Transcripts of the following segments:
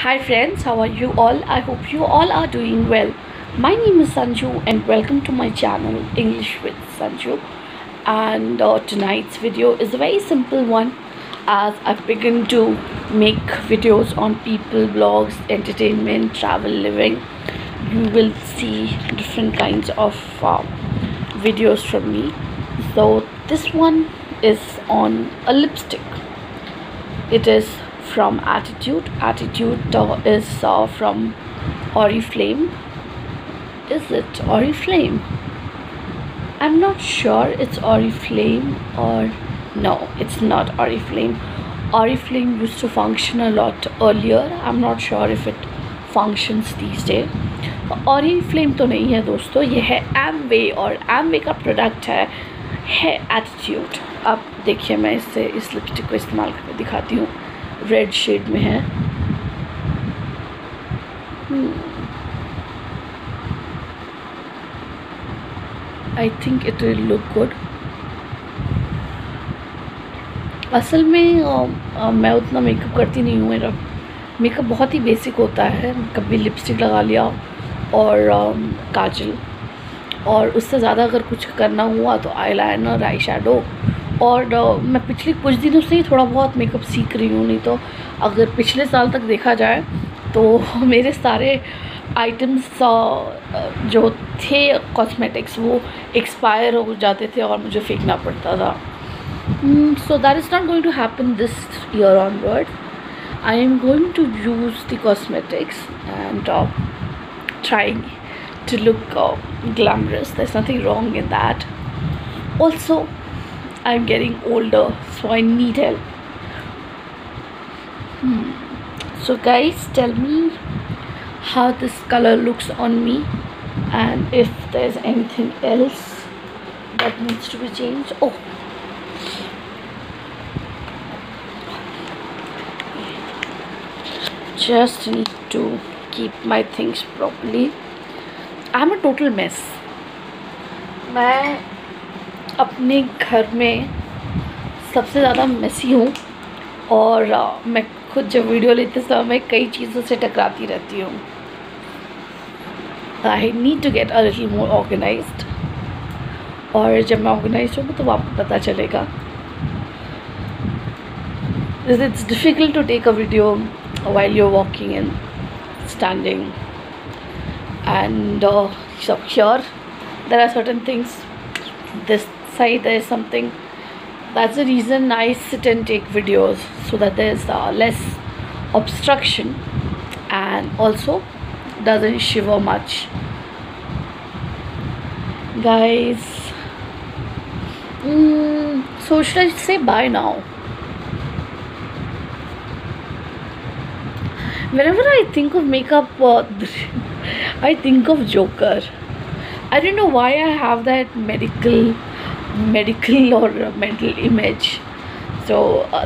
Hi friends, how are you all? I hope you all are doing well. My name is Sanju and welcome to my channel English with Sanju. And tonight's video is a very simple one as I've begun to make videos on people, blogs, entertainment, travel, living. You will see different kinds of videos from me. So this one is on a lipstick. It is from Attitude. Attitude is from Oriflame. Is it Oriflame? I'm not sure it's Oriflame or no, it's not Oriflame. Oriflame used to function a lot earlier. I'm not sure if it functions these days. Oriflame तो नहीं है दोस्तों, ये है Amway और Amway का product है attitude. अब देखिए मैं इस लिपस्टिक को इस्तेमाल करके दिखाती हूँ. रेड शेड में है. I think it will look good. असल में मैं उतना मेकअप करती नहीं हूँ. मेरा मेकअप बहुत ही बेसिक होता है. कभी लिपस्टिक लगा लिया और काजल, और उससे ज़्यादा अगर कुछ करना हुआ तो आईलाइनर, आई शैडो. और मैं पिछले कुछ दिनों से ही थोड़ा बहुत मेकअप सीख रही हूँ. नहीं तो अगर पिछले साल तक देखा जाए तो मेरे सारे आइटम्स जो थे कॉस्मेटिक्स वो एक्सपायर हो जाते थे और मुझे फेंकना पड़ता था. So that is not going to happen this year onward. I am going to use the cosmetics and trying to look glamorous. There's nothing wrong in that. Also, I'm getting older, so I need help. So guys, tell me how this color looks on me and if there's anything else that needs to be changed. Oh, just need to keep my things properly. I'm a total mess. मैं अपने घर में सबसे ज़्यादा Messi हूँ और मैं खुद जब वीडियो लेते समय कई चीज़ों से टकराती रहती हूँ. I need to get a little more organised. और जब मैं ऑर्गेनाइज्ड होंगी तो आपको पता चलेगा. It's difficult to take a video while you're walking and standing, and so here there are certain things. This side there is something. That's the reason I sit and take videos, so that there's less obstruction and also doesn't shiver much. Guys, so should I say bye now? Whenever I think of makeup, I think of Joker. I don't know why I have that medical or mental image. So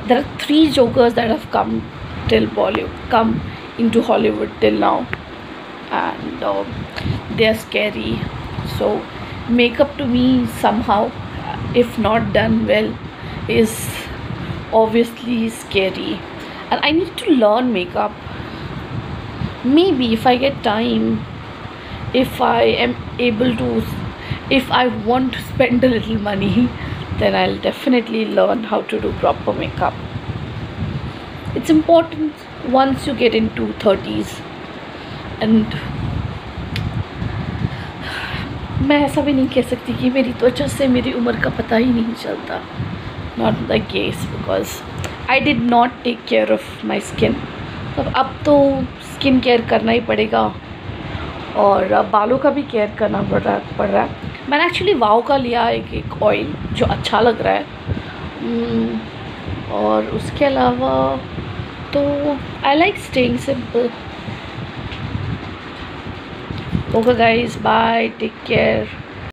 there are 3 Jokers that have come into Hollywood till now, and they are scary. So makeup to me somehow, if not done well, is obviously scary, and I need to learn makeup. Maybe if I get time, if I am able to, if I want to spend a little money, then I'll definitely learn how to do proper makeup. It's important once you get into 30s. And मैं ऐसा भी नहीं कह सकती कि मेरी त्वचा से मेरी उम्र का पता ही नहीं चलता. Not the case, because I did not take care of my skin. तो अब तो स्किन केयर करना ही पड़ेगा और बालों का भी केयर करना पड़ रहा है. मैंने एक्चुअली वाव का लिया एक ऑयल जो अच्छा लग रहा है. और उसके अलावा तो I like staying simple. Okay guys, bye, take care.